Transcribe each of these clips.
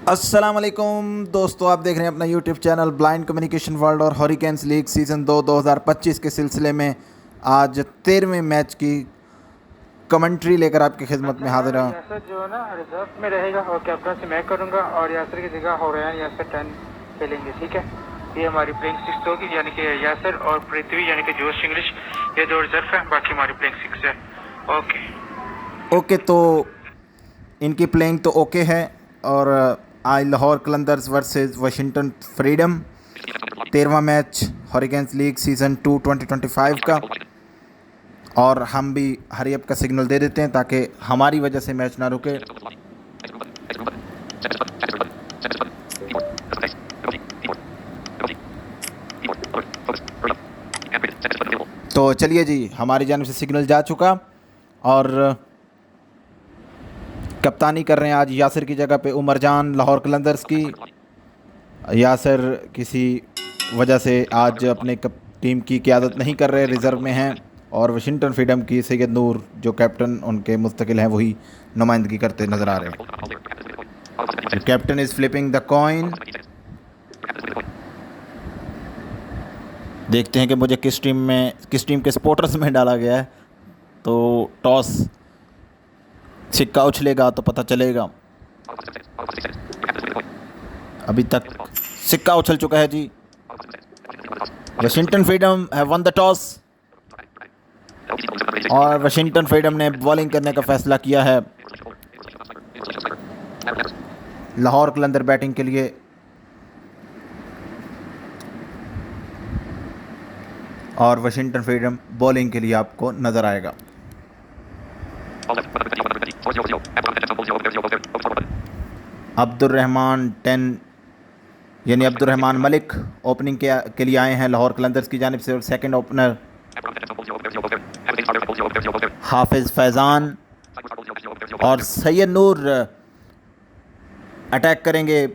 अस्सलाम वालेकुम दोस्तों, आप देख रहे हैं अपना YouTube channel blind communication world और हॉरिकेन्स लीग सीज़न 2 2025 के सिलसिले में आज 13वें मैच की कमेंट्री लेकर आपकी खिदमत में हाजिर हूँ। यासर जो है ना रिजर्व में रहेगा और कैप्टन से मैं करूंगा और यासर की जगह होरैन यासर 10 खेलेंगे। ठीक है, ये हमारी प्लेइंग 6 होगी, यानी कि यासर और पृथ्वी यानी कि जोश इंग्लिश, ये दो रिजर्व है, बाकी हमारी प्लेइंग 6 है। ओके, तो इनकी प्लेइंग तो ओके है। और आज Lahore Qalandars versus Washington Freedom 13वां मैच हॉरिकेन्स लीग सीज़न 2 2025 का। और हम भी हरी अप का सिग्नल दे देते हैं ताकि हमारी वजह से मैच ना रुके। तो चलिए जी, हमारी जानिब से सिग्नल जा चुका और कप्तानी कर रहे हैं आज यासिर की जगह पे उमर जान लाहौर कलंदर्स की। यासिर किसी वजह से आज अपने टीम की क़यादत नहीं कर रहे, रिज़र्व में हैं। और वाशिंगटन फ्रीडम की सैयद नूर जो कैप्टन उनके मुस्तकिल हैं वही नुमाइंदगी करते नज़र आ रहे हैं। Captain is flipping the coin. देखते हैं कि मुझे किस टीम के सपोर्टर्स में डाला गया है। तो टॉस सिक्का उछलेगा तो पता चलेगा। अभी तक सिक्का उछल चुका है जी। Washington Freedom have won the toss और वाशिंगटन फ्रीडम ने बॉलिंग करने का फैसला किया है। लाहौर कलंदर बैटिंग के लिए और वाशिंगटन फ्रीडम बॉलिंग के लिए आपको नज़र आएगा। अब्दुर्रहमान 10 यानी अब्दुर्रहमान मलिक ओपनिंग के लिए आए हैं लाहौर कलंदर्स की जानिब से। और सेकंड ओपनर हाफिज़ फैज़ान और सैयद नूर अटैक करेंगे।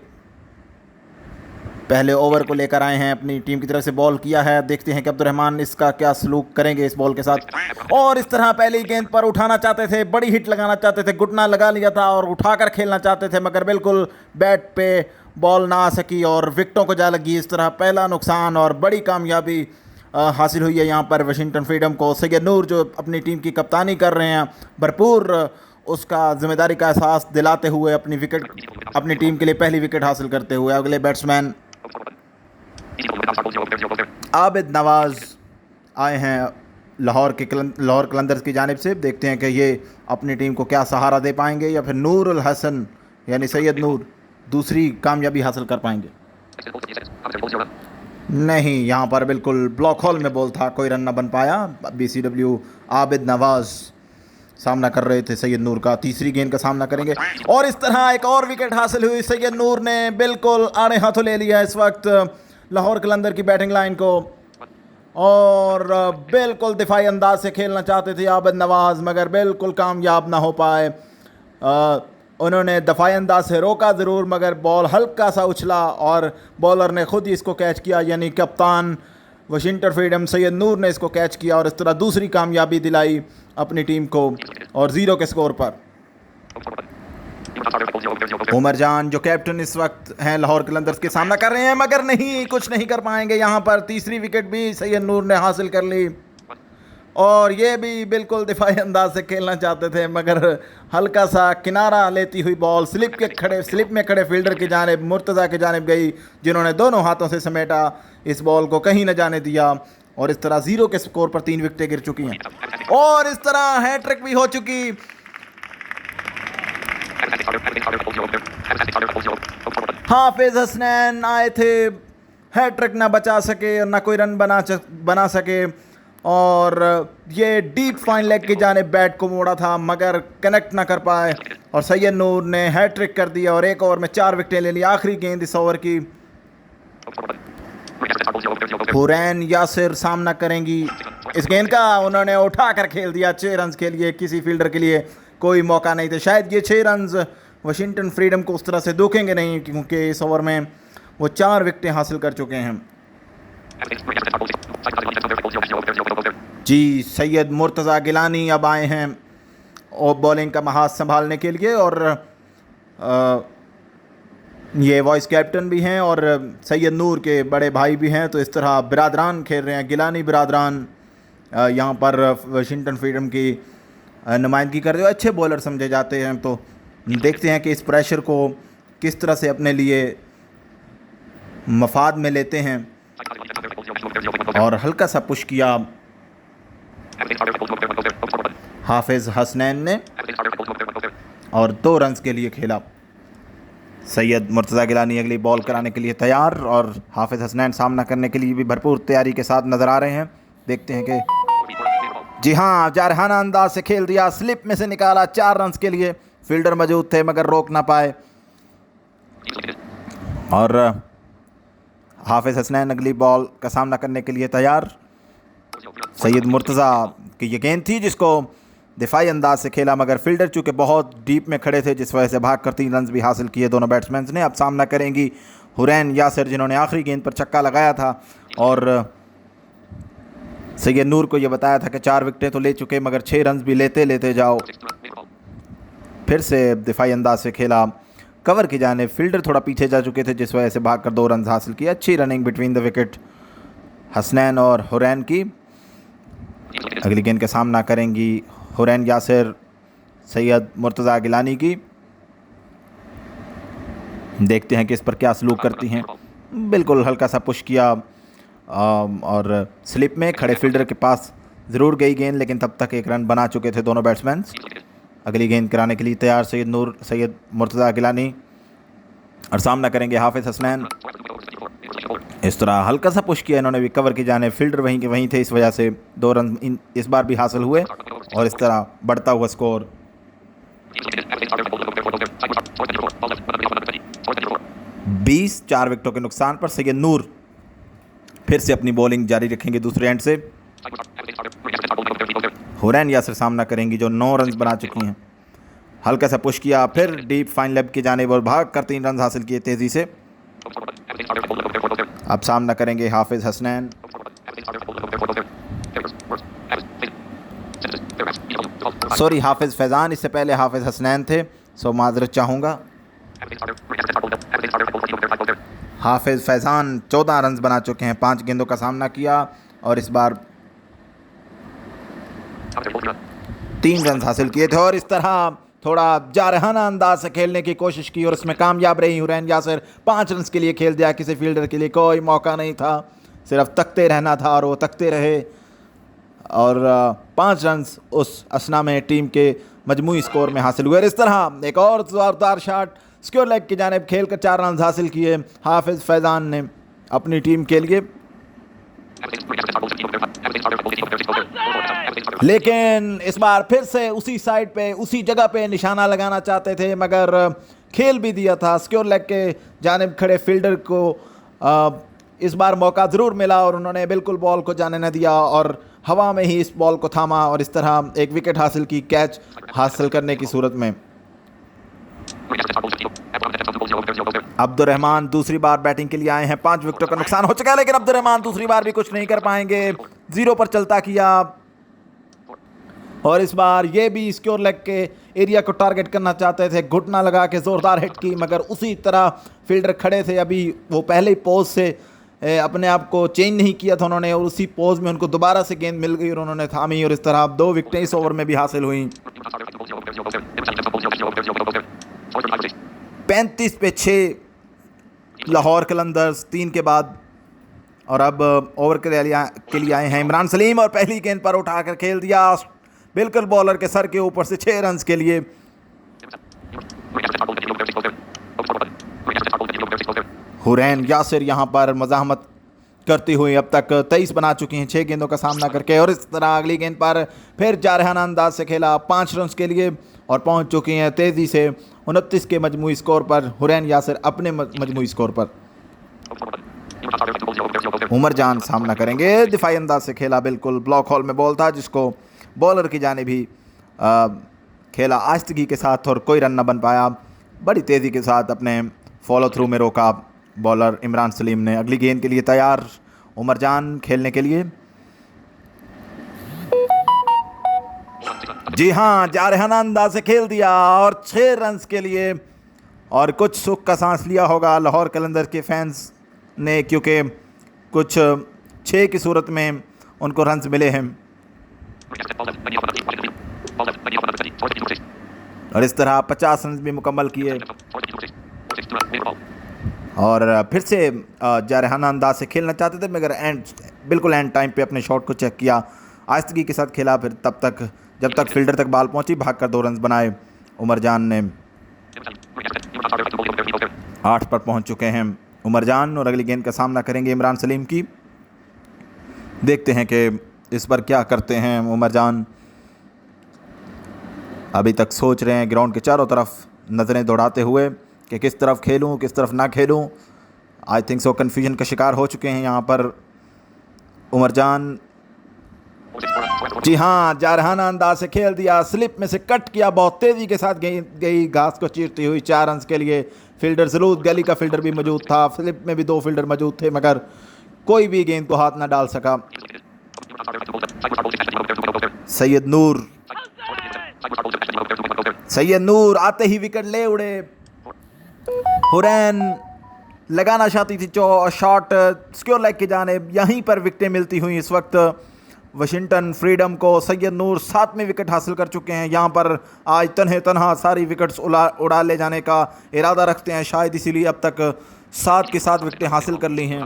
पहले ओवर को लेकर आए हैं, अपनी टीम की तरफ से बॉल किया है। देखते हैं कि अब्दुर्रहमान इसका क्या सलूक करेंगे इस बॉल के साथ। और इस तरह पहली गेंद पर उठाना चाहते थे, बड़ी हिट लगाना चाहते थे, घुटना लगा लिया था और उठाकर खेलना चाहते थे, मगर बिल्कुल बैट पे बॉल ना आ सकी और विकेटों को जा लगी। इस तरह पहला नुकसान और बड़ी कामयाबी हासिल हुई है यहाँ पर वाशिंगटन फ्रीडम को। सैयद नूर जो अपनी टीम की कप्तानी कर रहे हैं, भरपूर उसका जिम्मेदारी का एहसास दिलाते हुए अपनी टीम के लिए पहली विकेट हासिल करते हुए। अगले बैट्समैन आबिद नवाज़ आए हैं लाहौर कलंदर्स की जानिब से। देखते हैं कि ये अपनी टीम को क्या सहारा दे पाएंगे या फिर नूर उल हसन यानी सैयद नूर दूसरी कामयाबी हासिल कर पाएंगे। नहीं, यहाँ पर बिल्कुल ब्लॉक होल में बॉल था, कोई रन न बन पाया। BCW आबिद नवाज़ सामना कर रहे थे सैयद नूर का, तीसरी गेंद का सामना करेंगे। और इस तरह एक और विकेट हासिल हुई। सैयद नूर ने बिल्कुल आड़े हाथों ले लिया इस वक्त लाहौर कलंदर की बैटिंग लाइन को और बिल्कुल दिफाई अंदाज से खेलना चाहते थे आबिद नवाज़, मगर बिल्कुल कामयाब ना हो पाए। उन्होंने दफाई अंदाज से रोका ज़रूर, मगर बॉल हल्का सा उछला और बॉलर ने खुद ही इसको कैच किया, यानी कप्तान वाशिंगटन फ्रीडम सैयद नूर ने इसको कैच किया और इस तरह दूसरी कामयाबी दिलाई अपनी टीम को। और 0 के स्कोर पर उमर जान जो कैप्टन इस वक्त हैं लाहौर कलंदर्स के सामना कर रहे हैं, मगर नहीं, कुछ नहीं कर पाएंगे। यहाँ पर तीसरी विकेट भी सैयद नूर ने हासिल कर ली और ये भी बिल्कुल दिफाई अंदाज से खेलना चाहते थे, मगर हल्का सा किनारा लेती हुई बॉल स्लिप में खड़े फील्डर की जानिब मुर्तज़ा की जानिब गई, जिन्होंने दोनों हाथों से समेटा, इस बॉल को कहीं न जाने दिया। और इस तरह 0 के स्कोर पर 3 विकेटें गिर चुकी हैं और इस तरह हैट्रिक भी हो चुकी। हाफिज हसनैन आए थे, हैट्रिक ना बचा सके और ना कोई रन बना सके और ये डीप फाइन लेग की जानिब बैट को मोड़ा था, मगर कनेक्ट ना कर पाए। और सैयद नूर ने हैट्रिक कर दिया और एक ओवर में 4 विकेटें ले ली। आखिरी गेंद इस ओवर की हुरैन यासिर सामना करेंगी इस गेंद का। उन्होंने उठा कर खेल दिया 6 रन के लिए, किसी फील्डर के लिए कोई मौका नहीं थे। शायद ये 6 रन वाशिंगटन फ्रीडम को उस तरह से दुखेंगे नहीं, क्योंकि इस ओवर में वो 4 विकेटें हासिल कर चुके हैं। जी, सैयद मुर्तज़ा गिलानी अब आए हैं और बॉलिंग का महाज संभालने के लिए और ये वाइस कैप्टन भी हैं और सैयद नूर के बड़े भाई भी हैं। तो इस तरह बिरादरान खेल रहे हैं, गिलानी बिरादरान यहाँ पर वाशिंगटन फ्रीडम की नुमाइंदगी कर रहे हो। अच्छे बॉलर समझे जाते हैं। तो देखते हैं कि इस प्रेशर को किस तरह से अपने लिए मफाद में लेते हैं। और हल्का सा पुश किया हाफिज हसनैन ने और 2 रन्स के लिए खेला। सैयद मुर्तज़ा गिलानी अगली बॉल कराने के लिए तैयार और हाफिज हसनैन सामना करने के लिए भी भरपूर तैयारी के साथ नज़र आ रहे हैं। देखते हैं कि जी हाँ, जारहाना अंदाज से खेल दिया, स्लिप में से निकाला 4 रन्स के लिए। फील्डर मौजूद थे मगर रोक ना पाए और हाफिज हसनैन अगली बॉल का सामना करने के लिए तैयार। सैयद मुर्तज़ा की ये गेंद थी जिसको दिफाई अंदाज से खेला मगर फील्डर चूँकि बहुत डीप में खड़े थे जिस वजह से भाग कर 3 रन्स भी हासिल किए दोनों बैट्समैन ने। अब सामना करेंगी हुरैन यासिर जिन्होंने आखिरी गेंद पर छक्का लगाया था और सैयद नूर को ये बताया था कि 4 विकेटें तो ले चुके मगर 6 रन्स भी लेते लेते जाओ। फिर से दिफाई अंदाज से खेला, कवर की जाने फील्डर थोड़ा पीछे जा चुके थे जिस वजह से भागकर 2 रन्स हासिल किए। अच्छी running between the wicket Hasnain और हुरैन की। अगली गेंद का सामना करेंगी हुरैन यासिर सैयद मुर्तज़ा गिलानी की। देखते हैं कि इस पर क्या सलूक करती हैं। बिल्कुल हल्का सा पुश किया और स्लिप में खड़े फील्डर के पास ज़रूर गई गेंद लेकिन तब तक 1 रन बना चुके थे दोनों बैट्समैन। अगली गेंद कराने के लिए तैयार सैयद मुर्तज़ा गिलानी और सामना करेंगे हाफिज हसनैन। इस तरह हल्का सा पुश किया इन्होंने भी, कवर की जाने फील्डर वहीं के वहीं थे इस वजह से 2 रन इस बार भी हासिल हुए और इस तरह बढ़ता हुआ स्कोर 20। 4 विकेटों के नुकसान पर सैयद नूर फिर से अपनी बॉलिंग जारी रखेंगे दूसरे एंड से। हुरैन यासिर सामना करेंगी जो 9 रन बना चुकी हैं। हल्का सा पुश किया, फिर डीप फाइन लेग की जानिब और भाग कर 3 रन हासिल किए तेज़ी से। अब सामना करेंगे हाफिज हसनैन। सॉरी, हाफिज फैज़ान, इससे पहले हाफिज हसनैन थे, सो माजरत चाहूँगा। हाफिज फैज़ान 14 रन बना चुके हैं, 5 गेंदों का सामना किया और इस बार 3 रन हासिल किए थे और इस तरह थोड़ा जारहाना अंदाज से खेलने की कोशिश की और उसमें कामयाब रही हुरैन यासिर। 5 रन के लिए खेल दिया, किसी फील्डर के लिए कोई मौका नहीं था, सिर्फ तकते रहना था और वो तकते रहे और 5 रन उस असना में टीम के मजमूई स्कोर में हासिल हुए। और इस तरह एक और ज़ोरदार शॉट स्क्योर लेग की जानिब खेल कर 4 रन हासिल किए हाफिज फैज़ान ने अपनी टीम के लिए। लेकिन इस बार फिर से उसी साइड पे उसी जगह पे निशाना लगाना चाहते थे मगर खेल भी दिया था स्क्योर लेग के जानिब खड़े फील्डर को। इस बार मौका ज़रूर मिला और उन्होंने बिल्कुल बॉल को जाने न दिया और हवा में ही इस बॉल को थामा और इस तरह एक विकेट हासिल की कैच हासिल करने की सूरत में। अब्दुर्रहमान दूसरी बार बैटिंग के लिए आए हैं। 5 विकेटों का नुकसान हो चुका है लेकिन अब्दुर्रहमान दूसरी बार भी कुछ नहीं कर पाएंगे, 0 पर चलता किया और इस बार ये भी सिक्योर लेग के एरिया को टारगेट करना चाहते थे, घुटना लगा के ज़ोरदार हिट की मगर उसी तरह फील्डर खड़े थे। अभी वो पहले ही पोज से अपने आप को चेंज नहीं किया था उन्होंने और उसी पोज में उनको दोबारा से गेंद मिल गई और उन्होंने थामी और इस तरह 2 विकेटें इस ओवर में भी हासिल हुई। 35 पे 6 लाहौर कलंदर्स 3 के बाद और अब ओवर के लिए आए हैं इमरान सलीम और पहली गेंद पर उठाकर खेल दिया बिल्कुल बॉलर के सर के ऊपर से 6 रन के लिए। हुरैन यासिर यहां पर मज़ाहमत करती हुई अब तक 23 बना चुकी हैं 6 गेंदों का सामना करके और इस तरह अगली गेंद पर फिर जारहाना अंदाज से खेला 5 रन के लिए और पहुंच चुकी हैं तेज़ी से 29 के मजमूई स्कोर पर। हुरैन यासिर अपने मजमूई स्कोर पर। उमर जान सामना करेंगे, दिफाई अंदाज से खेला, बिल्कुल ब्लॉक हॉल में बॉल था जिसको बॉलर की जाने भी खेला आस्तगी के साथ और कोई रन न बन पाया। बड़ी तेज़ी के साथ अपने फॉलो थ्रू में रोका बॉलर इमरान सलीम ने। अगली गेंद के लिए तैयार उमर जान खेलने के लिए। जी हाँ, जारहाना अंदाज से खेल दिया और 6 रन के लिए और कुछ सुख का सांस लिया होगा लाहौर कलंदर्स के फैंस ने, क्योंकि कुछ 6 की सूरत में उनको रन्स मिले हैं। और इस तरह 50 रन भी मुकम्मल किए और फिर से जारहाना अंदाज से खेलना चाहते थे, मगर बिल्कुल एंड टाइम पे अपने शॉट को चेक किया, आहिस्तगी के साथ खेला। फिर जब तक फील्डर तक बॉल पहुंची भागकर 2 रन बनाए। उमर जान ने 8 पर पहुंच चुके हैं उमर जान और अगली गेंद का सामना करेंगे इमरान सलीम की। देखते हैं कि इस पर क्या करते हैं उमर जान। अभी तक सोच रहे हैं ग्राउंड के चारों तरफ नज़रें दौड़ाते हुए कि किस तरफ खेलूं किस तरफ ना खेलूं। आई थिंक सो कन्फ्यूजन का शिकार हो चुके हैं यहाँ पर उमर जान। जी हाँ, जारहाना अंदाज से खेल दिया, स्लिप में से कट किया, बहुत तेज़ी के साथ गई घास को चीरती हुई 4 रन के लिए। फील्डर जरूर, गली का फील्डर भी मौजूद था, स्लिप में भी 2 फील्डर मौजूद थे, मगर कोई भी गेंद को हाथ ना डाल सका। सैयद नूर आते ही विकेट ले उड़े। हुरैन लगाना चाहती थी शॉट स्क्योर लेग की जानिब, यहीं पर विकेटें मिलती हुई इस वक्त वाशिंगटन फ्रीडम को। सैयद नूर 7वें विकेट हासिल कर चुके हैं। यहाँ पर आज तन्हा सारी विकेट्स उड़ा ले जाने का इरादा रखते हैं, शायद इसीलिए अब तक 7 की 7 विकेटें हासिल कर ली हैं।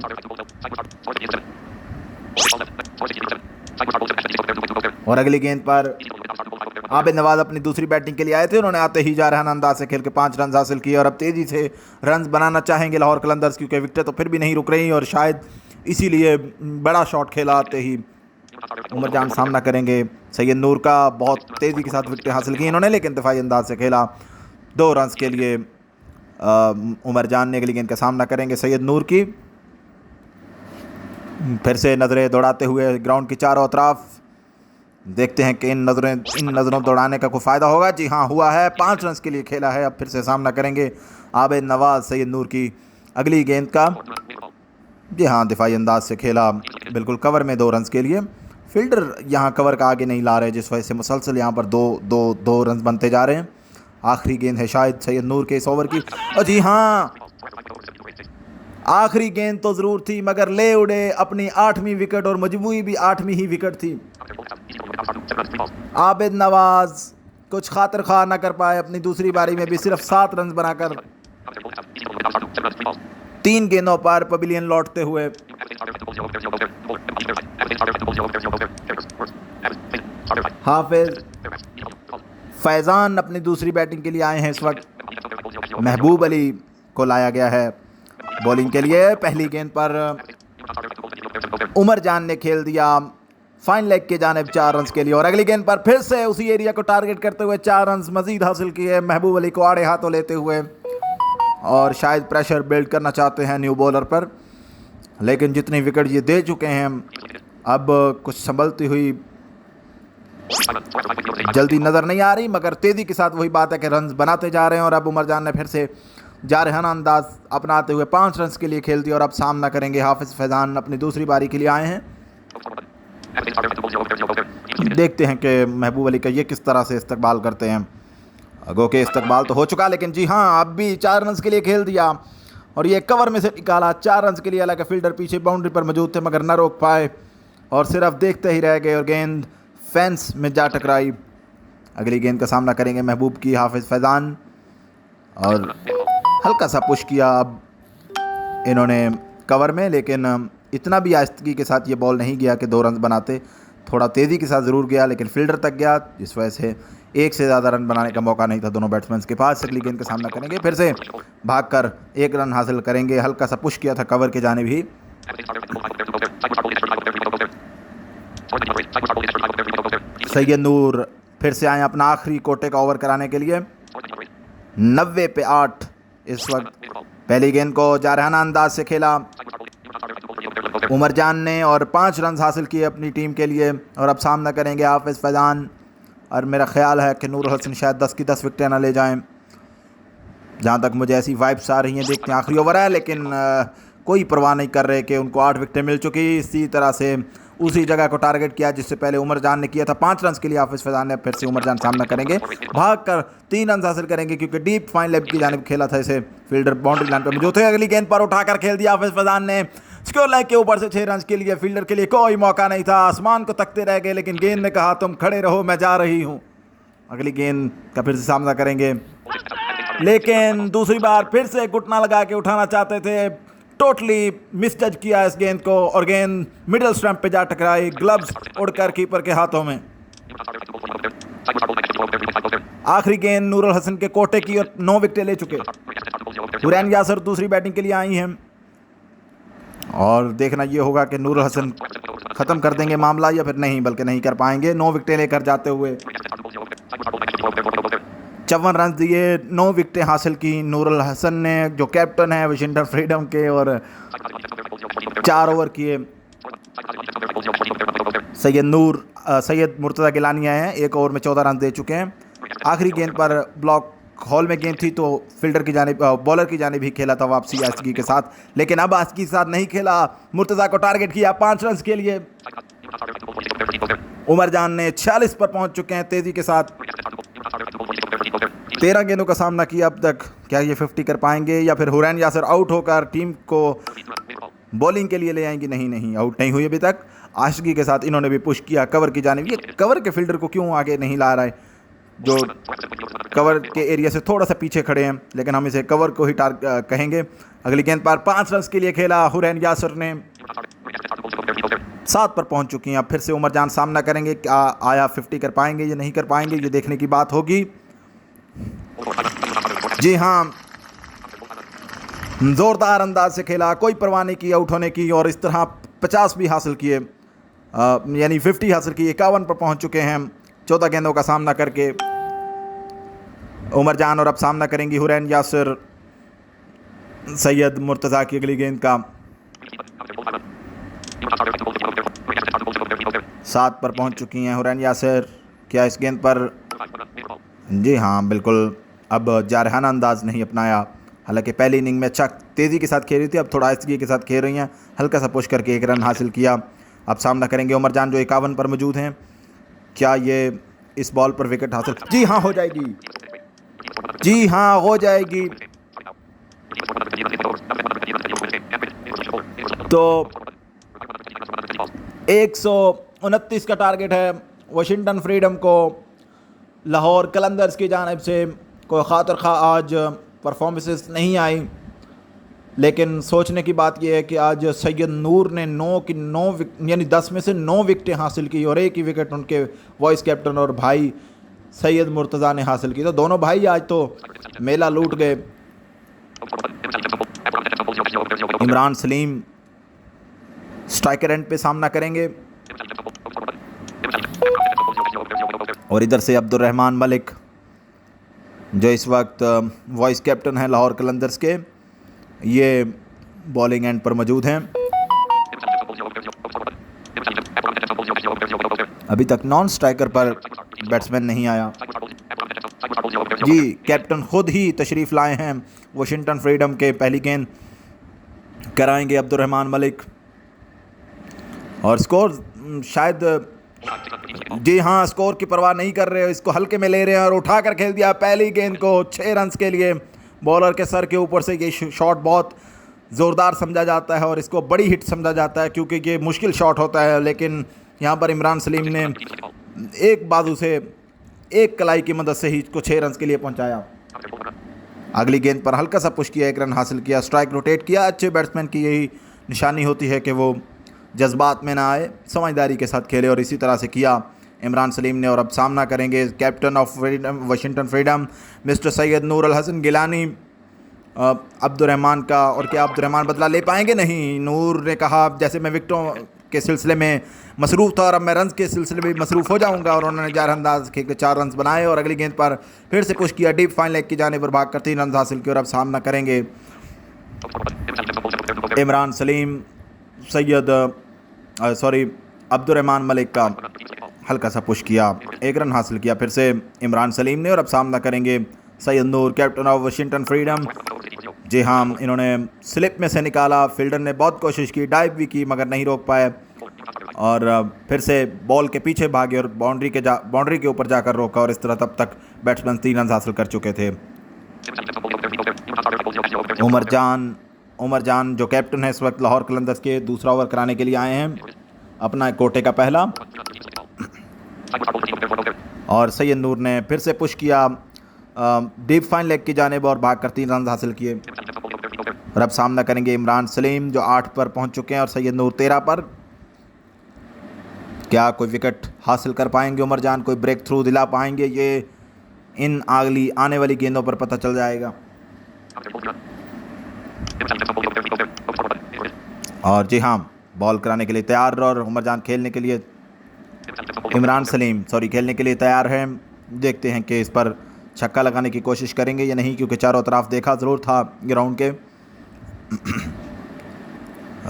और अगली गेंद पर आबिद नवाज अपनी दूसरी बैटिंग के लिए आए थे। उन्होंने आते ही जारहाना अंदाज से खेल के 5 रन हासिल किए और अब तेज़ी से रन बनाना चाहेंगे लाहौर कलंदर्स, क्योंकि विकेटें तो फिर भी नहीं रुक रही और शायद इसीलिए बड़ा शॉट खेला आते ही उमर जान सामना करेंगे सैयद नूर का। बहुत तेज़ी के साथ विकेटें हासिल की इन्होंने, लेकिन दिफाई अंदाज से खेला 2 रन के लिए उमर जान ने। अगली गेंद का सामना करेंगे सैयद नूर की। फिर से नज़रें दौड़ाते हुए ग्राउंड की चारों तरफ, देखते हैं कि इन नज़रों दौड़ाने का कोई फ़ायदा होगा। जी हाँ, हुआ है, 5 रन के लिए खेला है। अब फिर से सामना करेंगे आबिद नवाज सैयद नूर की। अगली गेंद का, जी हाँ, दिफाई अंदाज से खेला, बिल्कुल कवर में 2 रन के लिए। फील्डर यहाँ कवर का आगे नहीं ला रहे, जिस वजह से मुसलसल यहाँ पर दो रन बनते जा रहे हैं। आखिरी गेंद है शायद सैयद नूर के इस ओवर की। और जी हाँ, आखिरी गेंद तो ज़रूर थी, मगर ले उड़े अपनी 8वीं विकेट और मजमूई भी 8वीं ही विकेट थी। आबिद नवाज कुछ खातिर खा ना कर पाए, अपनी दूसरी बारी में भी सिर्फ 7 रन बनाकर 3 गेंदों पर पवेलियन लौटते हुए। हाफिज फैज़ान अपनी दूसरी बैटिंग के लिए आए हैं इस वक्त। महबूब अली को लाया गया है बॉलिंग के लिए। पहली गेंद पर उमर जान ने खेल दिया फाइन लेग के जानिब 4 रन के लिए और अगली गेंद पर फिर से उसी एरिया को टारगेट करते हुए 4 रन मजीद हासिल किए महबूब अली को आड़े हाथों लेते हुए, और शायद प्रेशर बिल्ड करना चाहते हैं न्यू बॉलर पर। लेकिन जितनी विकेट ये दे चुके हैं, अब कुछ संभलती हुई जल्दी नज़र नहीं आ रही, मगर तेज़ी के साथ वही बात है कि रन बनाते जा रहे हैं। और अब उमर जान ने फिर से जारहाना अंदाज अपनाते हुए 5 रन के लिए खेल दिया और अब सामना करेंगे हाफिज फैज़ान अपनी दूसरी बारी के लिए आए हैं। देखते हैं कि महबूब अली का ये किस तरह से इस्तकबाल करते हैं। गो के इस्तकबाल तो हो चुका, लेकिन जी हाँ, अब भी 4 रन के लिए खेल दिया और ये कवर में से निकाला 4 रन के लिए। हालांकि फील्डर पीछे बाउंड्री पर मौजूद थे मगर न रोक पाए और सिर्फ देखते ही रह गए और गेंद फेंस में जा टकराई। अगली गेंद का सामना करेंगे महबूब की हाफिज फैज़ान और हल्का सा पुश किया अब इन्होंने कवर में, लेकिन इतना भी आहिस्तगी के साथ ये बॉल नहीं गया कि 2 रन बनाते। थोड़ा तेज़ी के साथ ज़रूर गया लेकिन फील्डर तक गया, जिस वजह से एक से ज़्यादा रन बनाने का मौका नहीं था दोनों बैट्समैन के पास। अगली गेंद का सामना करेंगे, फिर से भागकर 1 रन हासिल करेंगे। हल्का सा पुश किया था कवर के जानिब ही। सैयद नूर फिर से आए अपना आखिरी कोटे का ओवर कराने के लिए। 90 पे 8 इस वक्त। पहली गेंद को जारहाना अंदाज से खेला उमर जान ने और 5 रन हासिल किए अपनी टीम के लिए और अब सामना करेंगे हाफिज फैज़ान। और मेरा ख्याल है कि नूर हसन शायद 10 की 10 विकेटें ना ले जाएं, जहाँ तक मुझे ऐसी वाइब्स आ रही हैं। देखते हैं, आखिरी ओवर है लेकिन कोई परवाह नहीं कर रहे कि उनको 8 विकेटें मिल चुकी। इसी तरह से उसी जगह को टारगेट किया जिससे पहले उमर जान ने किया था। 5 रन के लिए हाफिज फैजान ने, फिर से उमर जान सामना करेंगे, भागकर 3 रन हासिल करेंगे क्योंकि डीप फाइन लेग की जानिब खेला था इसे, फील्डर बाउंड्री लाइन पर मौजूद थे। अगली गेंद पर उठाकर खेल दिया हाफिज फैजान ने, स्कोर लाइन के ऊपर से 6 रन के लिए। फील्डर के लिए कोई मौका नहीं था, आसमान को तकते रह गए, लेकिन गेंद ने कहा तुम खड़े रहो, मैं जा रही हूं। अगली गेंद का फिर से सामना करेंगे, लेकिन दूसरी बार फिर से घुटना लगा के उठाना चाहते थे, टोटली मिसजज किया इस गेंद को और गेंद मिडिल स्टंप पे जा टकराई, ग्लव्स उड़कर कीपर के हाथों में। आखिरी गेंद नूरुल हसन के कोटे की और 9 विकेटें ले चुके। हुरैन यासर दूसरी बैटिंग के लिए आई हैं और देखना ये होगा कि नूरुल हसन खत्म कर देंगे मामला या फिर नहीं, बल्कि नहीं कर पाएंगे। 9 विकेटें लेकर जाते हुए 54 रन दिए, 9 विकेटें हासिल की नूरुल हसन ने, जो कैप्टन है वाशिंगटन फ्रीडम के, और 4 ओवर किए। सैयद मुर्तज़ा गिलानी आए हैं, 1 ओवर में 14 रन दे चुके हैं। आखिरी गेंद पर ब्लॉक हॉल में गेंद थी तो फील्डर की जानिब, बॉलर की जानिब ही खेला था वापसी आसकी के साथ, लेकिन अब आसकी के साथ नहीं खेला, मुर्तज़ा को टारगेट किया 5 रन के लिए। उमर जान ने 46 पर पहुंच चुके हैं तेजी के साथ। 13 गेंदों का सामना किया अब तक, क्या ये 50 कर पाएंगे या फिर हुरैन यासर आउट होकर टीम को बॉलिंग के लिए ले आएंगे? नहीं, आउट नहीं हुई अभी तक। आशिकी के साथ इन्होंने भी पुश किया कवर की जानिब। ये कवर के फील्डर को क्यों आगे नहीं ला रहा है, जो कवर के एरिया से थोड़ा सा पीछे खड़े हैं, लेकिन हम इसे कवर को ही कहेंगे। अगली गेंद पर 5 रन के लिए खेला हुरैन यासर ने, 7 पर पहुंच चुकी हैं। अब फिर से उमर जान सामना करेंगे, क्या आया 50 कर पाएंगे या नहीं कर पाएंगे, ये देखने की बात होगी। जी हाँ, जोरदार अंदाज से खेला, कोई परवाह नहीं की आउट होने की, और इस तरह 50 भी हासिल किए, यानी 50 हासिल किए। 51 पर पहुंच चुके हैं 14 गेंदों का सामना करके उमर जान, और अब सामना करेंगी हुरैन यासर सैयद मुर्तज़ा की अगली गेंद का। 7 पर पहुंच चुकी हैं हुरैन यासर, क्या इस गेंद पर? जी हाँ, बिल्कुल, अब जारहाना अंदाज नहीं अपनाया। हालांकि पहली इनिंग में अच्छा तेज़ी के साथ खेल रही थी, अब थोड़ा आहिस्तगी के साथ खेल रही हैं, हल्का सा पुश करके 1 रन हासिल किया। अब सामना करेंगे उमर जान जो 51 पर मौजूद हैं, क्या ये इस बॉल पर विकेट हासिल? जी हाँ, हो जाएगी, जी हाँ, हो जाएगी। तो 129 का टारगेट है वाशिंगटन फ्रीडम को। लाहौर कलंदर्स की जानिब से कोई खातर खा आज परफॉर्मेंसेस नहीं आई, लेकिन सोचने की बात यह है कि आज सैयद नूर ने 9 यानी 10 में से 9 विकेटें हासिल की और 1 ही विकेट उनके वाइस कैप्टन और भाई सैयद मुर्तज़ा ने हासिल की। तो दोनों भाई आज तो मेला लूट गए। इमरान सलीम स्ट्राइकर एंड पे सामना करेंगे और इधर से अब्दुर्रहमान मलिक जो इस वक्त वाइस कैप्टन हैं लाहौर कलंदर्स के, ये बॉलिंग एंड पर मौजूद हैं। अभी तक नॉन स्ट्राइकर पर बैट्समैन नहीं आया। जी, कैप्टन खुद ही तशरीफ़ लाए हैं वाशिंगटन फ्रीडम के। पहली गेंद कराएंगे अब्दुर्रहमान मलिक और स्कोर शायद, जी हाँ, स्कोर की परवाह नहीं कर रहे, इसको हल्के में ले रहे हैं और उठाकर खेल दिया पहली गेंद को 6 रन के लिए। बॉलर के सर के ऊपर से ये शॉट बहुत ज़ोरदार समझा जाता है और इसको बड़ी हिट समझा जाता है क्योंकि ये मुश्किल शॉट होता है, लेकिन यहाँ पर इमरान सलीम ने एक बाजू से एक कलाई की मदद से ही इसको 6 रन के लिए पहुँचाया। अगली गेंद पर हल्का सा पुश किया, 1 रन हासिल किया, स्ट्राइक रोटेट किया। अच्छे बैट्समैन की यही निशानी होती है कि वो जज्बात में ना आए, समझदारी के साथ खेले और इसी तरह से किया इमरान सलीम ने। और अब सामना करेंगे captain of Washington Freedom mister Syed Noorul Hasan Gilani Abdurrahman का। और क्या अब्दुर्रहमान बदला ले पाएंगे? नहीं। नूर ने कहा जैसे मैं विकेटों के सिलसिले में मसरूफ़ था और अब मैं रन के सिलसिले में मसरूफ़ हो जाऊंगा, और उन्होंने जार अंदाज खेल के 4 रन बनाए और अगली गेंद पर फिर से पुश किया, डीप फाइन लेग की जाने पर भाग कर 3 रन हासिल किए। और अब सामना करेंगे इमरान सलीम अब्दुर्रहमान मलिक का। हल्का सा पुश किया, 1 रन हासिल किया फिर से इमरान सलीम ने। और अब सामना करेंगे सैयद नूर कैप्टन ऑफ वाशिंगटन फ्रीडम। जी हाँ, इन्होंने स्लिप में से निकाला, फील्डर ने बहुत कोशिश की, डाइव भी की मगर नहीं रोक पाए। और फिर से बॉल के पीछे भागे और बाउंड्री के ऊपर जाकर रोका, और इस तरह तब तक बैट्समैन 3 रन हासिल कर चुके थे। उमर जान जो कैप्टन है इस वक्त लाहौर कलंदर्स के, दूसरा ओवर कराने के लिए आए हैं, अपना कोटे का पहला। और सैयद नूर ने फिर से पुश किया डीप फाइन लेग की जानिब और भागकर 3 रन हासिल किए। और अब सामना करेंगे इमरान सलीम जो 8 पर पहुंच चुके हैं और सैयद नूर 13 पर। क्या कोई विकेट हासिल कर पाएंगे उमर जान, कोई ब्रेक थ्रू दिला पाएंगे, ये इन आने वाली गेंदों पर पता चल जाएगा। और जी हाँ, बॉल कराने के लिए तैयार और उमर जान खेलने के लिए, इमरान सलीम खेलने के लिए तैयार है। देखते हैं कि इस पर छक्का लगाने की कोशिश करेंगे या नहीं, क्योंकि चारों तरफ देखा ज़रूर था ग्राउंड के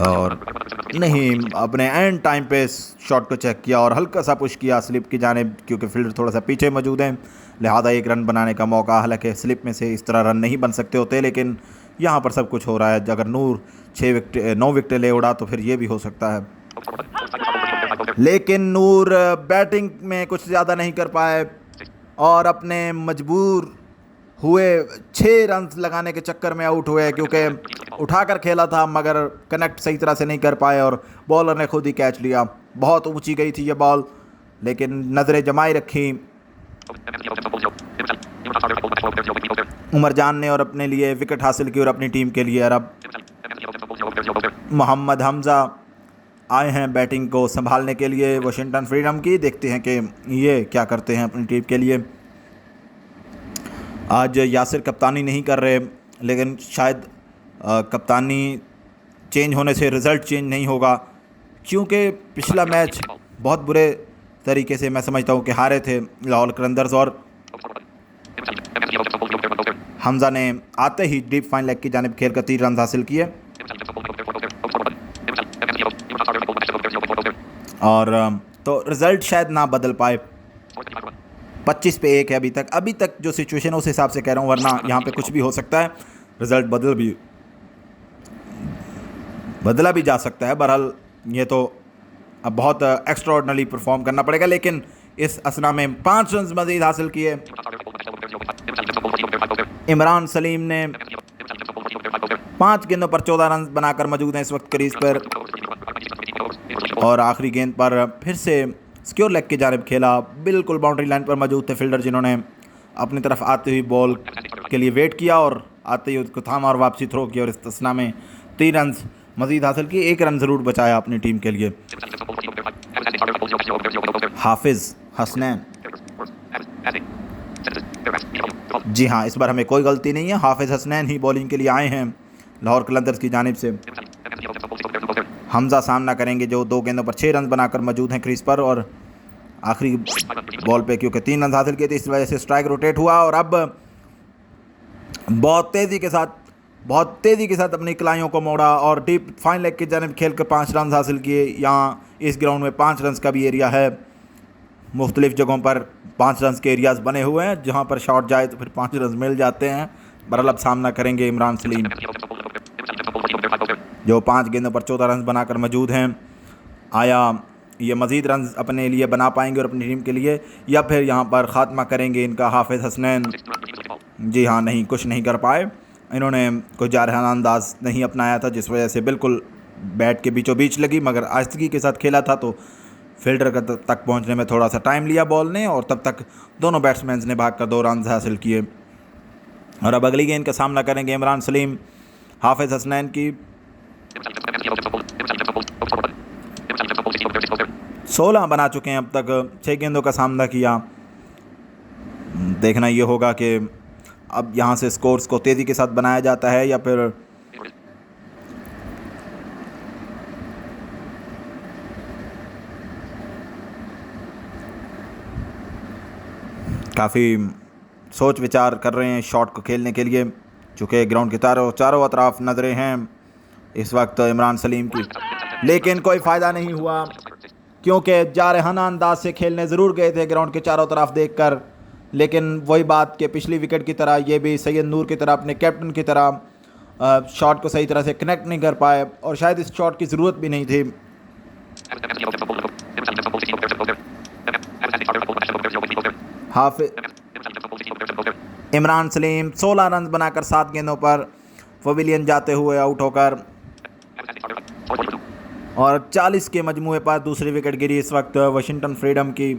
और नहीं, अपने एंड टाइम पे शॉट को चेक किया और हल्का सा पुश किया स्लिप की जानिब, क्योंकि फील्डर थोड़ा सा पीछे मौजूद है, लिहाजा 1 रन बनाने का मौका। हालांकि स्लिप में से इस तरह रन नहीं बन सकते होते, लेकिन यहाँ पर सब कुछ हो रहा है। अगर नूर 9 विकेटें ले उड़ा तो फिर ये भी हो सकता है, लेकिन नूर बैटिंग में कुछ ज़्यादा नहीं कर पाए और अपने मजबूर हुए 6 रन लगाने के चक्कर में आउट हुए, क्योंकि उठाकर खेला था मगर कनेक्ट सही तरह से नहीं कर पाए और बॉलर ने खुद ही कैच लिया। बहुत ऊंची गई थी ये बॉल, लेकिन नज़रें जमाई रखी उमर जान ने और अपने लिए विकेट हासिल की और अपनी टीम के लिए। और अब मोहम्मद हमज़ा आए हैं बैटिंग को संभालने के लिए वाशिंगटन फ्रीडम की। देखते हैं कि ये क्या करते हैं अपनी टीम के लिए। आज यासिर कप्तानी नहीं कर रहे, लेकिन शायद कप्तानी चेंज होने से रिज़ल्ट चेंज नहीं होगा, क्योंकि पिछला मैच बहुत बुरे तरीके से मैं समझता हूँ कि हारे थे लाहौर कलंदर्स, और हमज़ा ने आते ही डीप फाइन लेग की जानिब खेल कर 3 रन हासिल किए। और तो रिज़ल्ट शायद ना बदल पाए, 25 पे 1 है अभी तक जो सिचुएशन है उस हिसाब से कह रहा हूँ, वरना यहाँ पे कुछ भी हो सकता है, रिज़ल्ट बदला भी जा सकता है। बहरहाल ये तो अब बहुत एक्स्ट्राऑर्डिनरी परफॉर्म करना पड़ेगा, लेकिन इस असना में 5 रन मज़ीद हासिल किए इमरान सलीम ने। 5 गेंदों पर 14 रन बनाकर मौजूद हैं इस वक्त क्रीज पर, और आखिरी गेंद पर फिर से सिक्योर लेग की जानिब खेला, बिल्कुल बाउंड्री लाइन पर मौजूद थे फील्डर, जिन्होंने अपनी तरफ आते हुई बॉल के लिए वेट किया और आते ही उसको थामा और वापसी थ्रो किया, और इस तसना में 3 रन मज़ीद हासिल किए। 1 रन ज़रूर बचाया अपनी टीम के लिए। हाफिज़ हसनैन, जी हाँ, इस बार हमें कोई गलती नहीं है, हाफिज़ हसनैन ही बॉलिंग के लिए आए हैं लाहौर कलंदर्स की जानिब से। हमज़ा सामना करेंगे जो 2 गेंदों पर 6 रन बनाकर मौजूद हैं क्रीज पर, और आखिरी बॉल पे क्योंकि 3 रन हासिल किए थे इस वजह से स्ट्राइक रोटेट हुआ, और अब बहुत तेज़ी के साथ अपनी कलाइयों को मोड़ा और डीप फाइन लेग की जानिब खेल कर 5 रन हासिल किए। यहाँ इस ग्राउंड में 5 रन का भी एरिया है, मुख्तलिफ़ जगहों पर 5 रन के एरियाज़ बने हुए हैं, जहाँ पर शॉट जाए तो फिर 5 रन मिल जाते हैं। बहरहाल अब सामना करेंगे इमरान सलीम जो 5 गेंदों पर 14 रन बनाकर मौजूद हैं। आया ये मज़ीद रन अपने लिए बना पाएंगे और अपनी टीम के लिए, या फिर यहाँ पर ख़ात्मा करेंगे इनका हाफिज़ हसनैन। जी हाँ, नहीं, कुछ नहीं कर पाए, इन्होंने कोई जारहाना अंदाज़ नहीं अपनाया था, जिस वजह से बिल्कुल बैट के बीचों बीच लगी, मगर आहिस्तगी के साथ खेला था तो फील्डर तक पहुंचने में थोड़ा सा टाइम लिया बॉल ने, और तब तक दोनों बैट्समैन ने भागकर 2 रन हासिल किए। और अब अगली गेंद का सामना करेंगे इमरान सलीम हाफिज़ हसनैन की। 16 बना चुके हैं अब तक, 6 गेंदों का सामना किया। देखना ये होगा कि अब यहाँ से स्कोर्स को तेज़ी के साथ बनाया जाता है या फिर काफ़ी सोच विचार कर रहे हैं शॉट को खेलने के लिए, चूँकि ग्राउंड के चारों अतराफ नज़रें हैं इस वक्त इमरान सलीम की, लेकिन कोई फ़ायदा नहीं हुआ, क्योंकि जारहाना अंदाज से खेलने ज़रूर गए थे ग्राउंड के चारों तरफ देखकर, लेकिन वही बात कि पिछली विकेट की तरह ये भी सैयद नूर की तरह अपने कैप्टन की तरह शॉट को सही तरह से कनेक्ट नहीं कर पाए, और शायद इस शॉट की ज़रूरत भी नहीं थी, हाफिज इमरान सलीम 16 रन बनाकर 7 गेंदों पर पवेलियन जाते हुए आउट होकर और 40 के मजमूए पर दूसरी विकेट गिरी इस वक्त वाशिंगटन फ्रीडम की।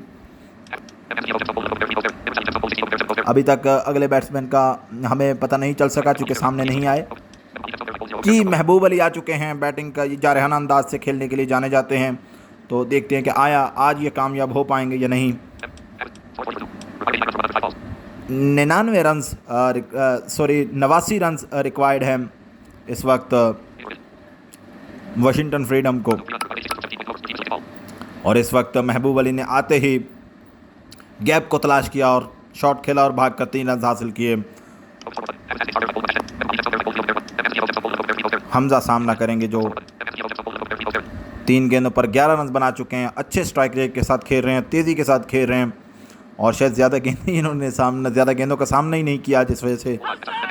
अभी तक अगले बैट्समैन का हमें पता नहीं चल सका चूँकि सामने नहीं आए। जी महबूब अली आ चुके हैं, बैटिंग का जारहाना अंदाज से खेलने के लिए जाने जाते हैं, तो देखते हैं कि आज ये कामयाब हो पाएंगे या नहीं। 89 रन रिक्वायर्ड है इस वक्त वाशिंगटन फ्रीडम को, और इस वक्त महबूब अली ने आते ही गैप को तलाश किया और शॉट खेला और भागकर 3 रन हासिल किए। हमजा सामना करेंगे जो 3 गेंदों पर 11 रन बना चुके हैं, अच्छे स्ट्राइक रेट के साथ खेल रहे हैं, तेज़ी के साथ खेल रहे हैं, और शायद ज़्यादा गेंदों का सामना ही नहीं किया जिस वजह से,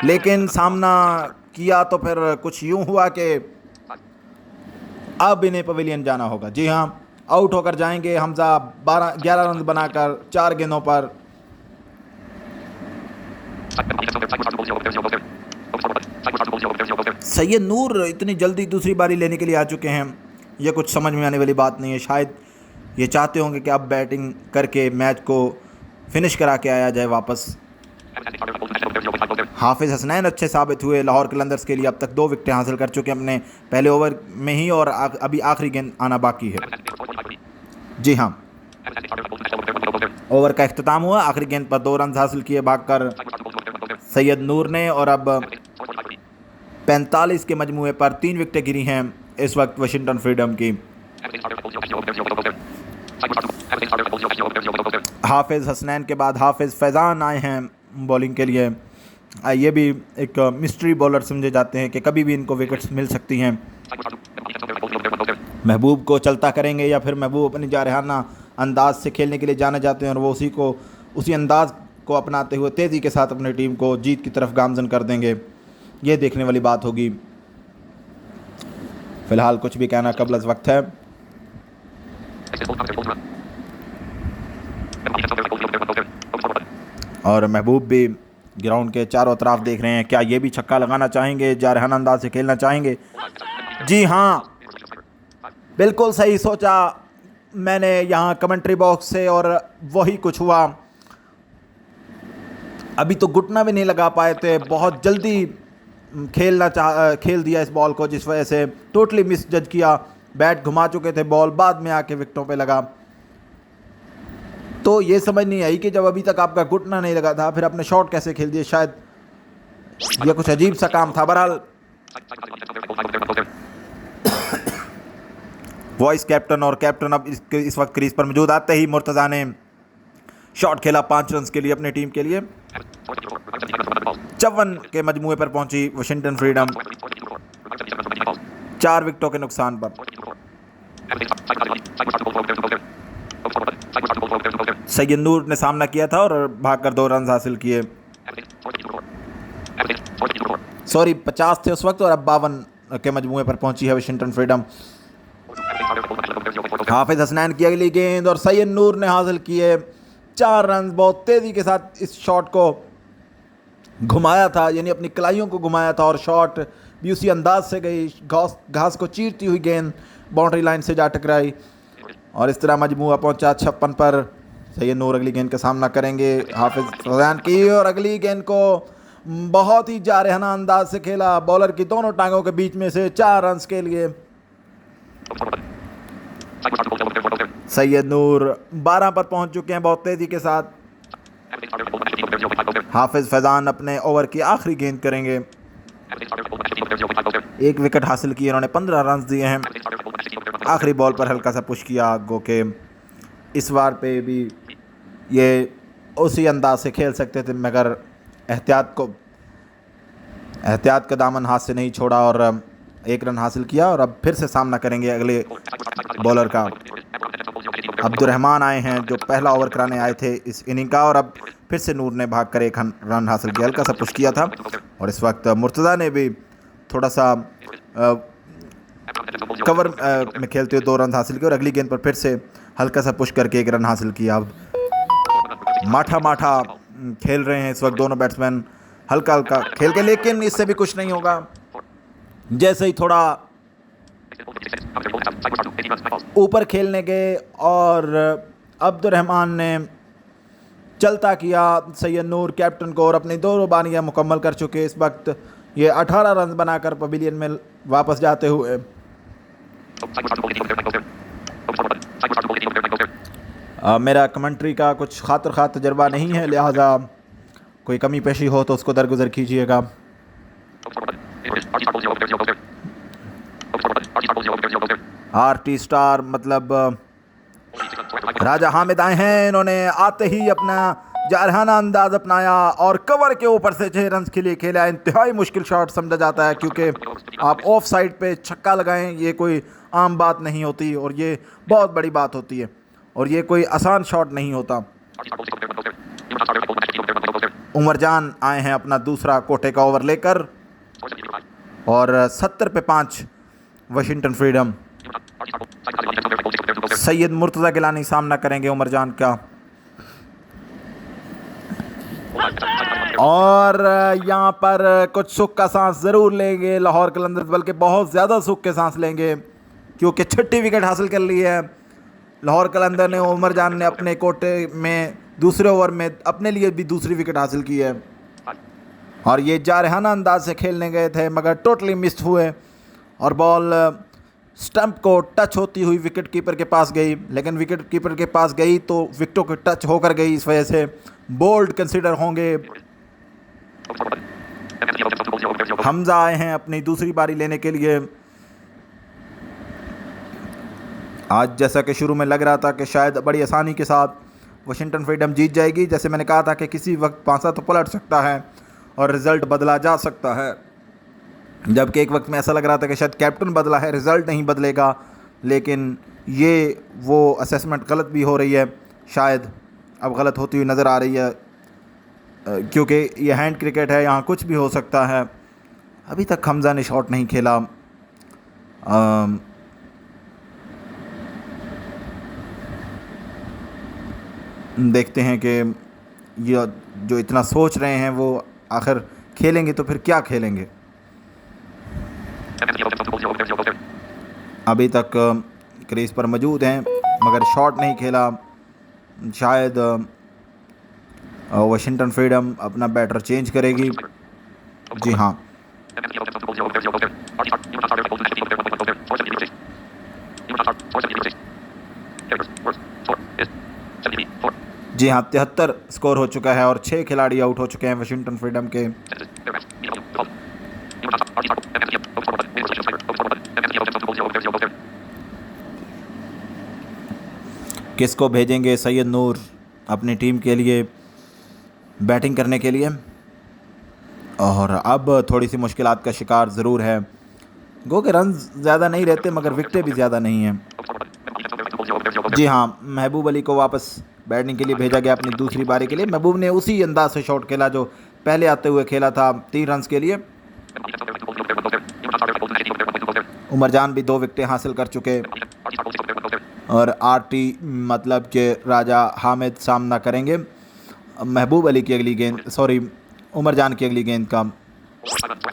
लेकिन सामना किया तो फिर कुछ यूं हुआ कि अब इन्हें पवेलियन जाना होगा। जी हाँ, आउट होकर जाएंगे हमजा 11 रन बनाकर 4 गेंदों पर। सैयद नूर इतनी जल्दी दूसरी बारी लेने के लिए आ चुके हैं, यह कुछ समझ में आने वाली बात नहीं है। शायद ये चाहते होंगे कि अब बैटिंग करके मैच को फिनिश करा के आया जाए वापस। हाफिज हसनैन अच्छे साबित हुए लाहौर कलंदर्स के लिए, अब तक 2 विकेटें हासिल कर चुके हैं अपने पहले ओवर में ही, और अभी आखिरी गेंद आना बाकी है। जी हाँ, ओवर का इख्तिताम हुआ, आखिरी गेंद पर 2 रन हासिल किए भागकर सैयद नूर ने, और अब 45 के मजमूए पर 3 विकेटें गिरी हैं इस वक्त वाशिंगटन फ्रीडम की। हाफिज हसनैन के बाद हाफिज फैज़ान आए हैं बॉलिंग के लिए। ये भी एक मिस्ट्री बॉलर समझे जाते हैं कि कभी भी इनको विकेट्स मिल सकती हैं। महबूब को चलता करेंगे या फिर महबूब अपनी जारहाना अंदाज से खेलने के लिए जाने जाते हैं और वो उसी अंदाज को अपनाते हुए तेज़ी के साथ अपनी टीम को जीत की तरफ गामजन कर देंगे, ये देखने वाली बात होगी। फ़िलहाल कुछ भी कहना कबल अज़ वक्त है। और महबूब भी ग्राउंड के चारों तरफ देख रहे हैं, क्या ये भी छक्का लगाना चाहेंगे, जारहाना अंदाज से खेलना चाहेंगे? जी हाँ, बिल्कुल सही सोचा मैंने यहाँ कमेंट्री बॉक्स से, और वही कुछ हुआ। अभी तो घुटना भी नहीं लगा पाए थे, बहुत जल्दी खेल दिया इस बॉल को, जिस वजह से टोटली मिस जज किया। बैट घुमा चुके थे, बॉल बाद में आके विकेटों पे लगा, तो ये समझ नहीं आई कि जब अभी तक आपका घुटना नहीं लगा था फिर आपने शॉट कैसे खेल दिए। शायद ये कुछ अजीब सा काम था। बहरहाल वॉइस कैप्टन और कैप्टन अब इस वक्त क्रीज पर मौजूद। आते ही मुर्तज़ा ने शॉट खेला 5 रन के लिए अपनी टीम के लिए। 54 के मजमूए पर पहुंची वाशिंगटन फ्रीडम 4 विकेटों के नुकसान पर। सैयद नूर ने सामना किया था और भागकर 2 रन हासिल किए। 50 थे उस वक्त और अब 52 के मजमूए पर पहुंची है वाशिंगटन फ्रीडम। हाफिज हसनैन की अगली गेंद और सैयद नूर ने हासिल किए 4 रन। बहुत तेज़ी के साथ इस शॉट को घुमाया था, यानी अपनी कलाइयों को घुमाया था, और शॉट भी उसी अंदाज से गई, घास को चीरती हुई गेंद बाउंड्री लाइन से जा टकराई, और इस तरह मजमूआ पहुंचा 56 पर। सैयद नूर अगली गेंद का सामना करेंगे हाफिज फैज़ान की, और अगली गेंद को बहुत ही जारहाना अंदाज से खेला, बॉलर की दोनों टांगों के बीच में से 4 रन के लिए। सैयद नूर 12 पर पहुंच चुके हैं बहुत तेज़ी के साथ। हाफिज फैज़ान अपने ओवर की आखिरी गेंद करेंगे। 1 विकेट हासिल किए इन्होंने, 15 रन दिए हैं। आखिरी बॉल पर हल्का सा पुश किया, गो के इस बार पे भी ये उसी अंदाज से खेल सकते थे, मगर एहतियात का दामन हाथ से नहीं छोड़ा और 1 रन हासिल किया। और अब फिर से सामना करेंगे अगले बॉलर का। अब्दुर्रहमान आए हैं जो पहला ओवर कराने आए थे इस इनिंग का, और अब फिर से नूर ने भागकर 1 रन हासिल किया, हल्का सा पुश किया था। और इस वक्त मुर्तज़ा ने भी थोड़ा सा कवर में खेलते हुए 2 रन हासिल किए और अगली गेंद पर फिर से हल्का सा पुश करके 1 रन हासिल किया। अब माठा खेल रहे हैं इस वक्त दोनों बैट्समैन, हल्का हल्का खेल के, लेकिन इससे भी कुछ नहीं होगा। जैसे ही थोड़ा ऊपर खेलने गए और अब्दुर्रहमान ने चलता किया सैयद नूर कैप्टन को और अपनी 2 बानियाँ मुकम्मल कर चुके। इस वक्त ये 18 रन बनाकर पवेलियन में वापस जाते हुए मेरा कमेंट्री का कुछ खातिर खा तजर्बा नहीं है, लिहाजा कोई कमी पेशी हो तो उसको दरगुजर कीजिएगा। आरटी स्टार मतलब राजा हामिद आए हैं, इन्होंने आते ही अपना जारहाना अंदाज अपनाया और कवर के ऊपर से 6 रन के लिए खेला। इंतहाई मुश्किल शॉट समझा जाता है क्योंकि आप ऑफ साइड पे छक्का लगाएं, ये कोई आम बात नहीं होती और ये बहुत बड़ी बात होती है और ये कोई आसान शॉट नहीं होता। उमरजान आए हैं अपना दूसरा कोटे का ओवर लेकर और 70 पे 5 वाशिंगटन फ्रीडम। सैयद मुर्तज़ा गिलानी सामना करेंगे उमरजान का और यहाँ पर कुछ सुख का सांस ज़रूर लेंगे लाहौर कलंदर्स, बल्कि बहुत ज़्यादा सुख के सांस लेंगे क्योंकि 6ठी विकेट हासिल कर ली है लाहौर कलंदर ने। उमरजान ने अपने कोटे में दूसरे ओवर में अपने लिए भी दूसरी विकेट हासिल की है और ये जारहाना अंदाज से खेलने गए थे मगर टोटली मिस्ड हुए और बॉल स्टंप को टच होती हुई विकेट कीपर के पास गई, लेकिन विकेट कीपर के पास गई तो विकेटों के टच होकर गई, इस वजह से बोल्ड कंसीडर होंगे। हमजा आए हैं अपनी दूसरी बारी लेने के लिए। आज जैसा कि शुरू में लग रहा था कि शायद बड़ी आसानी के साथ वाशिंगटन फ्रीडम जीत जाएगी, जैसे मैंने कहा था कि किसी वक्त पांसा तो पलट सकता है और रिज़ल्ट बदला जा सकता है, जबकि एक वक्त में ऐसा लग रहा था कि शायद कैप्टन बदला है, रिज़ल्ट नहीं बदलेगा, लेकिन ये वो असेसमेंट गलत भी हो रही है, शायद अब गलत होती हुई नज़र आ रही है क्योंकि ये हैंड क्रिकेट है, यहाँ कुछ भी हो सकता है। अभी तक हमजा ने शॉट नहीं खेला। देखते हैं कि ये जो इतना सोच रहे हैं वो आखिर खेलेंगे तो फिर क्या खेलेंगे। अभी तक क्रीज पर मौजूद हैं मगर शॉट नहीं खेला। शायद वाशिंगटन फ्रीडम अपना बैटर चेंज करेगी। जी हाँ, जी हाँ, 73 स्कोर हो चुका है और 6 खिलाड़ी आउट हो चुके हैं वाशिंगटन फ्रीडम के। किसको भेजेंगे सैयद नूर अपनी टीम के लिए बैटिंग करने के लिए, और अब थोड़ी सी मुश्किलात का शिकार ज़रूर है। गो के रन ज़्यादा नहीं रहते मगर विकेटें भी ज़्यादा नहीं हैं। जी हाँ, महबूब अली को वापस बैटिंग के लिए भेजा गया अपनी दूसरी बारी के लिए। महबूब ने उसी अंदाज से शॉट खेला जो पहले आते हुए खेला था 3 रन के लिए। उमरजान भी 2 विकेटें हासिल कर चुके और आरटी मतलब के राजा हामिद सामना करेंगे महबूब अली की अगली गेंद, सॉरी उमरजान की अगली गेंद का,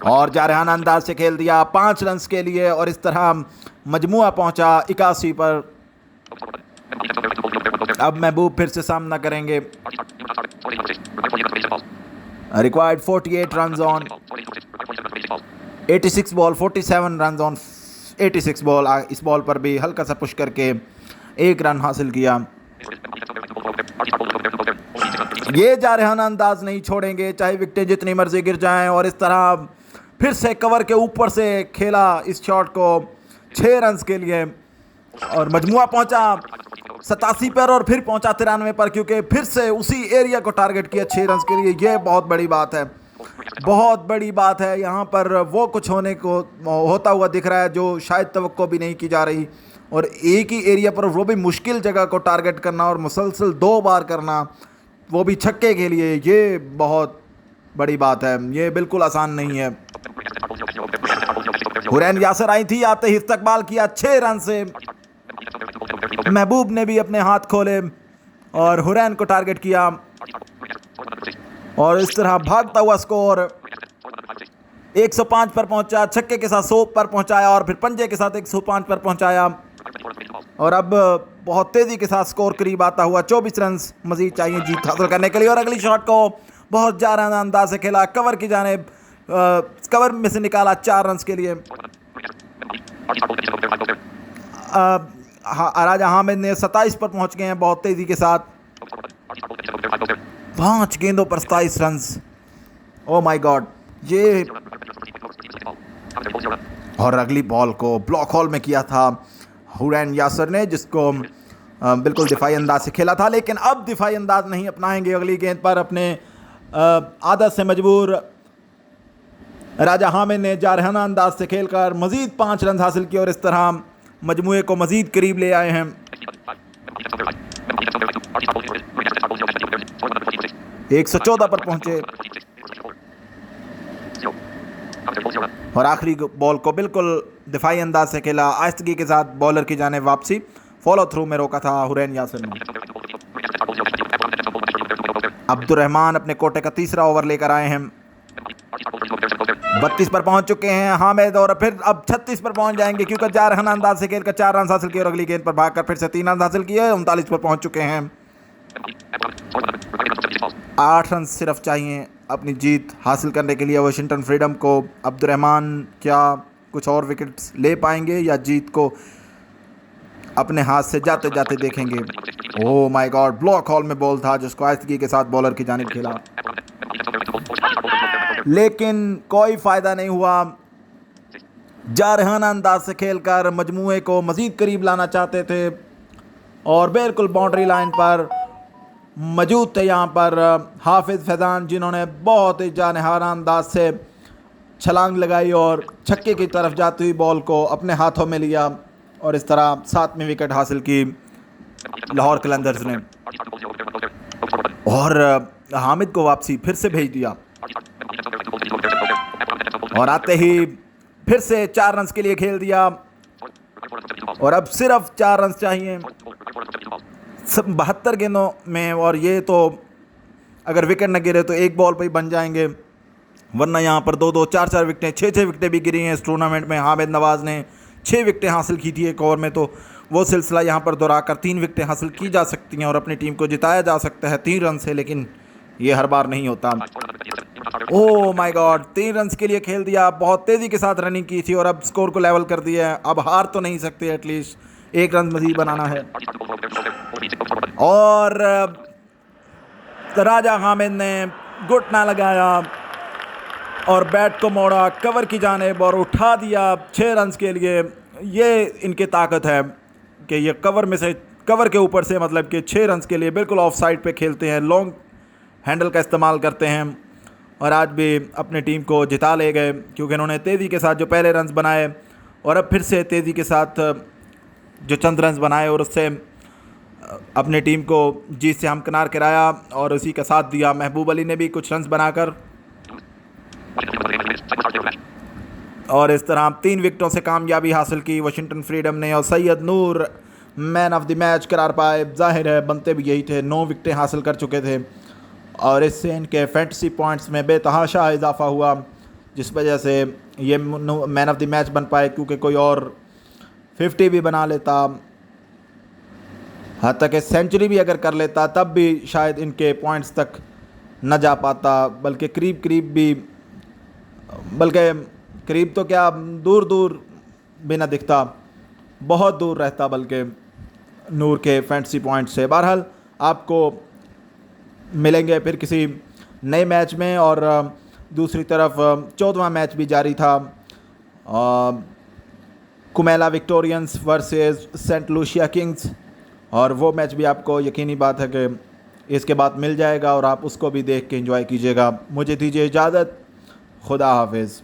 और जारहाना अंदाज से खेल दिया 5 रन के लिए और इस तरह मजमुआ पहुंचा 81 पर। अब महबूब फिर से सामना करेंगे। Required 48 run on 86 ball, 47 run on 86 ball. इस बॉल पर भी हल्का सा पुश करके 1 रन हासिल किया। ये जारहाना अंदाज नहीं छोड़ेंगे चाहे विकेटें जितनी मर्जी गिर जाएं, और इस तरह फिर से कवर के ऊपर से खेला इस शॉट को 6 रन के लिए और मजमुआ पहुंचा 87 पर और फिर पहुंचा 93 पर, क्योंकि फिर से उसी एरिया को टारगेट किया 6 रन के लिए। ये बहुत बड़ी बात है, बहुत बड़ी बात है। यहाँ पर वो कुछ होने को होता हुआ दिख रहा है जो शायद तवक्को भी नहीं की जा रही, और एक ही एरिया पर वो भी मुश्किल जगह को टारगेट करना और मुसलसल 2 बार करना, वो भी छक्के के लिए, ये बहुत बड़ी बात है। ये बिल्कुल आसान नहीं है। हुरैन यासर आई थी, आते ही इस्तकबाल किया 6 रन से। महबूब ने भी अपने हाथ खोले और हुरैन को टारगेट किया और इस तरह भागता हुआ स्कोर 105 पर पहुंचा। छक्के के साथ 100 पर पहुंचाया और फिर पंजे के साथ 105 पर पहुंचाया और अब बहुत तेजी के साथ स्कोर करीब आता हुआ। 24 रन मजीद चाहिए जीत हासिल करने के लिए और अगली शॉट को बहुत जाराना अंदाज से खेला, कवर की जानिब, कवर में से निकाला 4 रन के लिए। राजा हामिद ने 27 पर पहुंच गए हैं बहुत तेजी के साथ। 5 गेंदों पर 27 रन। ओ माय गॉड, ये और अगली बॉल को ब्लॉक हॉल में किया था हुरैन यासर ने, जिसको बिल्कुल दिफाई अंदाज से खेला था, लेकिन अब दिफाई अंदाज नहीं अपनाएंगे। अगली गेंद पर अपने आदत से मजबूर राजा हामिद ने जारहाना अंदाज से खेलकर मजीद 5 रन हासिल किए और इस तरह मजमुए को मजीद करीब ले आए हैं। 114 पर पहुंचे और आखिरी बॉल को बिल्कुल दिफाई अंदाज से खेला, आहिस्तगी के साथ बॉलर की जाने वापसी, फॉलो थ्रू में रोका था हुरैन यासर ने। अब्दुर्रहमान अपने कोटे का तीसरा ओवर लेकर आए हैं। 32 पर पहुंच चुके हैं हामिद और फिर अब 36 पर पहुंच जाएंगे क्योंकि जारहाना अंदाज से खेलकर 4 रन हासिल किए और अगली गेंद पर भागकर फिर से 3 रन हासिल किए। 39 पर पहुंच चुके हैं। 8 रन सिर्फ चाहिए अपनी जीत हासिल करने के लिए वाशिंगटन फ्रीडम को। अब्दुर्रहमान क्या कुछ और विकेट्स ले पाएंगे या जीत को अपने हाथ से जाते जाते देखेंगे? Oh my God, block hall में बॉल था जिसको आहिस्तगी के साथ बॉलर की जानिब खेला, लेकिन कोई फ़ायदा नहीं हुआ। जारहाना अंदाज से खेलकर मजमूए को मज़ीद करीब लाना चाहते थे और बिल्कुल बाउंड्री लाइन पर मौजूद थे यहाँ पर हाफिज़ फैज़ान, जिन्होंने बहुत ही जानहारा अंदाज से छलांग लगाई और छक्के की तरफ जाती हुई बॉल को अपने हाथों में लिया और इस तरह 7वीं विकेट हासिल की लाहौर कलंदर्स ने और हामिद को वापसी फिर से भेज दिया और आते ही फिर से 4 रन के लिए खेल दिया और अब सिर्फ 4 रन चाहिए 72 गेंदों में। और ये तो अगर विकेट न गिरे तो एक बॉल पर ही बन जाएंगे, वरना यहाँ पर 2-2, 4-4 विकेटें, 6-6 विकेटें भी गिरी हैं इस टूर्नामेंट में। हामिद नवाज़ ने 6 विकेटें हासिल की थी एक ओवर में, तो वो सिलसिला यहाँ पर दोहराकर 3 विकेटें हासिल की जा सकती हैं और अपनी टीम को जिताया जा सकता है 3 रन से, लेकिन ये हर बार नहीं होता। ओह माय गॉड, 3 रन के लिए खेल दिया, बहुत तेज़ी के साथ रनिंग की थी और अब स्कोर को लेवल कर दिया है। अब हार तो नहीं सकते, एटलीस्ट 1 रन मज़ीद बनाना है। और राजा हामिद ने घुटना लगाया और बैट को मोड़ा कवर की जानिब और उठा दिया 6 रन के लिए। ये इनकी ताकत है कि ये कवर में से, कवर के ऊपर से, मतलब कि 6 रन के लिए बिल्कुल ऑफ साइड पे खेलते हैं, लॉन्ग हैंडल का इस्तेमाल करते हैं और आज भी अपनी टीम को जिता ले गए क्योंकि इन्होंने तेज़ी के साथ जो पहले रन बनाए और अब फिर से तेज़ी के साथ जो चंद रन बनाए और उससे अपनी टीम को जीत से हमकिनार कराया और उसी का साथ दिया। महबूब अली ने भी कुछ रन बनाकर और इस तरह 3 विकेटों से कामयाबी हासिल की वाशिंगटन फ्रीडम ने और सैयद नूर मैन ऑफ द मैच करार पाए। जाहिर है बनते भी यही थे, 9 विकेटें हासिल कर चुके थे और इससे इनके फैंटेसी पॉइंट्स में बेतहाशा इजाफा हुआ, जिस वजह से ये मैन ऑफ द मैच बन पाए क्योंकि कोई और 50 भी बना लेता, हत्ता कि सेंचुरी भी अगर कर लेता तब भी शायद इनके पॉइंट्स तक न जा पाता, बल्कि करीब भी, बल्कि करीब तो क्या दूर भी ना दिखता, बहुत दूर रहता बल्कि नूर के फैंटेसी पॉइंट से। बहरहाल आपको मिलेंगे फिर किसी नए मैच में और दूसरी तरफ 14वां मैच भी जारी था, कुमेला Victorians versus Saint Lucia Kings, और वो मैच भी आपको यकीनी बात है कि इसके बाद मिल जाएगा और आप उसको भी देख के एंजॉय कीजिएगा। मुझे दीजिए इजाज़त, खुदा हाफिज़।